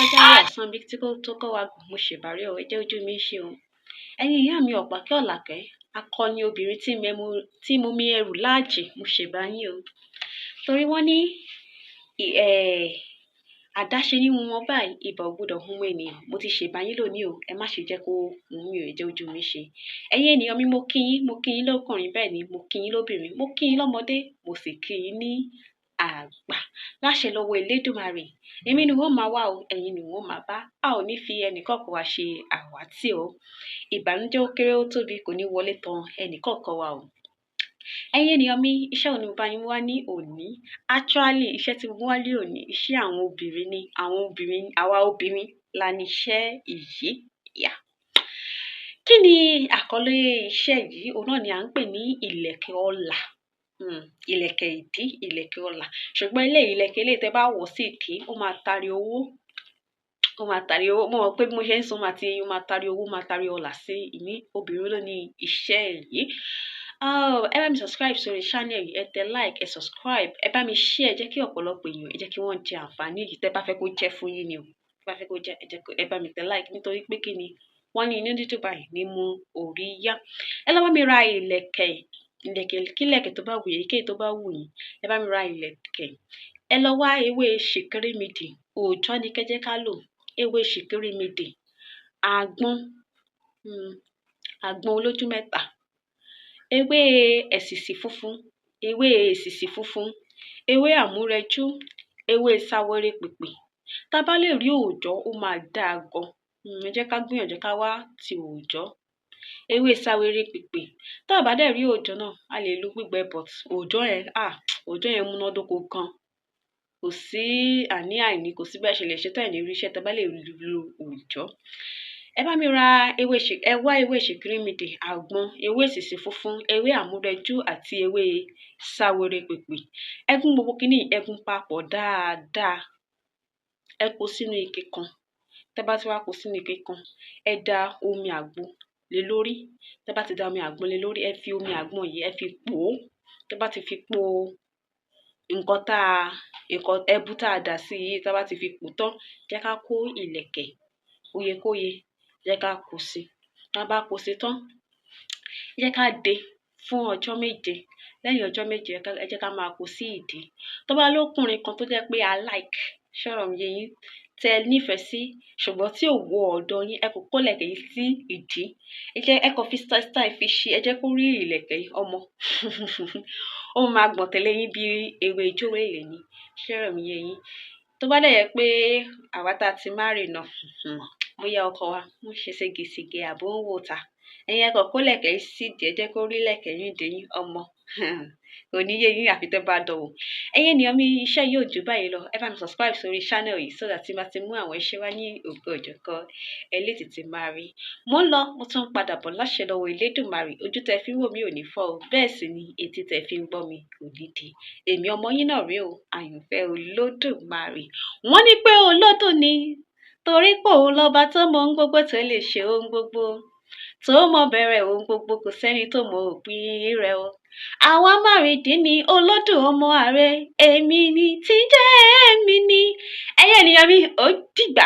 kọjá rí ọ̀sán bí tí kò tó kọ́ wa mo ṣèbárí o, ẹ jẹ́ ojú mi ṣe o. Ẹ̀yin ìyá mi Ọ̀pákẹ́ Ọ̀làkẹ́, akọni obìnrin tí mo mi ẹrù láàjì, mo ṣèbá yín o. Torí wọ́n ní àdáṣe ní wọn báyìí, ibà ò gbọdọ̀ hún ènìyàn. Mo ti ṣèbá yín lónìí o, ẹ má ṣe jẹ́ kó hun mi ò, ẹ jẹ́ ojú mi ṣe. Ẹ̀yin ènìyàn mi, mo kí yín lọ́kùnrin, bẹ́ẹ̀ ni mo kí yín lóbìnrin, mo kí yín lọ́mọdé, mo sì kí yín ní àgbà. Láṣẹ lọ́wọ́ Elédùmarè, èmi ni wọ́n máa wá o, ẹ̀yin ni wọ́n máa bá. A ò ní fi ẹnìkọ̀ọ̀kan wa ṣe àwátì o. Ìbànújẹ́ ó kéré ó tóbi kò ní wọlé tán ẹnìkọ̀ọ̀kan wa o. Ẹ̀yin ènìyàn mi, iṣẹ́ òní mo bá yín wá ní òní. Actually, iṣẹ́ tí mo wá lé òní, iṣẹ́ àwọn obìnrin ni. Àwa obìnrin la ní iṣẹ́ yìí. Yeah. Kí ni àkọlé iṣẹ́ yìí? Òun náà ni à ń pè ní ìlẹ̀kẹ̀ ọlà. Ìlẹ̀kẹ̀ ìdí, ìlẹ̀kẹ̀ ọlà. Ṣùgbọ́n ìlẹ̀kẹ̀ ilé tẹ́ bá wọ̀ sí ìdí, ó máa tari owó. Ó máa tari owó. Mo mọ̀ pé bí mo ṣe ń sọ ó máa tari owó, máa tari ọlà sí ìmí. Obìnrin ló ní iṣẹ́ yìí. Ẹ bá mi subscribe sórí channel yìí, ẹ tẹ like, ẹ subscribe, ẹ bá mi share, jẹ́ kí ọ̀pọ̀lọpọ̀ èèyàn, ẹ jẹ́ kí wọ́n jẹ àǹfààní yìí tẹ́ bá fẹ́ kó jẹ́ fún yín ni o. Tẹ́ bá fẹ́ kó jẹ́, ẹ bá mi tẹ like nítorí pé kí ni wọ́n ní inú dídùn báyìí ní mú orí yá. Ẹ lọ bá mi ra ìlẹ̀kẹ̀ kí ìlẹ̀kẹ̀ tó bá wù yín, kéyìí tó bá wù yín, ẹ bá mi ra ìlẹ̀kẹ̀. Ẹ lọ wá ewé ṣìkìrìmìdì, òòjọ́ ni kẹ́ jẹ́ ká lò. Ewé ṣìkìrìmìdì, àgbọn olójú mẹ́ta, ewé èsìsì funfun, ewé àmúrẹjú, ewé sáwéré pèpè. Tá bá lè rí òòjọ́, ó máa dáa gan. Ẹ jẹ́ ká gbìyànjú ká wá ti òòjọ́. Ewé sáwéré pèpè. Tá bá dẹ̀ rí òòjọ́ náà, a lè lo gbígbẹ but òòjọ́ yẹn múnádóko gan. Kò sí àní-àní, kò sí bẹ́ẹ̀ ṣe lè ṣe tẹ́ ẹ̀ ní rí iṣẹ́ tá bá lè lo òòjọ́. Ẹ bá mi ra ewé ṣìkìrìmìdì, àgbọn, ewé èsìsì funfun, ewé àmúrẹjú àti ewé sáwéré pèpè. Ẹ gún gbogbo kíní, ẹ gún papọ̀ dáadáa. Ẹ kó sínú ike kan. Tẹ́ bá ti wá kó sínú ike kan, ẹ da omi àgbo lé lórí. Tẹ́ bá ti da omi àgbọn lé lórí, ẹ fi omi àgbọn yìí, ẹ fi pò ó. Tẹ́ bá ti fi pò ẹbu tá a dà sí yìí, tẹ́ bá ti fi pò tán, jẹ́ ká kó ìlẹ̀kẹ̀ kóyekóye, jẹ́ ká kó sí. Tá bá kó sí tán, jẹ́ ká dè fún ọjọ́ 7. Lẹ́yìn ọjọ́ 7, ẹ jẹ́ ká máa kó sí ìdí. Tó bá lókùnrin kan tó jẹ́ pé ṣọ̀rọ̀ mi yé yín, tẹ́ nífẹ̀ẹ́ sí, ṣùgbọ́n tí ò wọ ọ̀dọ̀ yín, ẹ kò kó ìlẹ̀kẹ̀ yìí sí ìdí. Ẹ kò fi style fi ṣe, ẹ jẹ́ kó rí ìlẹ̀kẹ̀ yìí ọmọ. Ó máa gbọ̀n tẹ̀lé yín bí ewé jówélì ni. Ṣọ̀rọ̀ mi yé yín. Tó bá dẹ̀ yẹ pé àwa tá ti marry náà, bóyá ọkọ wa ń ṣe ségesège àbó ń wò ta. Ẹ̀yin ẹ kò kó ìlẹ̀kẹ̀ yìí sí ìdí, ẹ jẹ́ kó rí ìlẹ̀kẹ̀ yín dé yín ọmọ. Kò ní yé yín àfi tẹ́ bá dánwò. Ẹ̀yin ènìyàn mi, iṣẹ́ yóò jù báyìí lọ. Ẹ bá mi subscribe sórí channel yìí so that tí bá ti mú àwọn iṣẹ́ wá ní ògo ọjọ́kan, ẹ lè tètè máa rí. Mo ń lọ, mo tún ń padà bọ̀ láṣẹ lọ́wọ́ Elédùmarè. Ojú tẹ́ fi ń wò mí ò ní fọ́ o. Bẹ́ẹ̀ sì ni etí tẹ́ fi ń gbọ́ mi kò ní di. Èmi ọmọ yín náà rí o, àyànfẹ́ Olódùmarè. Wọ́n ní pé olódùn ni, torí pé òun lọ́ba tó mọ ohun gbogbo tó lè ṣe ohun gbogbo. Tó mọ bẹ̀rẹ̀ ohun gbogbo, kò sẹ́ni tó mọ òpin rẹ̀ o. Àwa márìndín ni olódùn ọmọ ààrẹ, èmi ni tí jẹ́ èmi ni. Ẹ̀yin ènìyàn mi, ó dìgbà.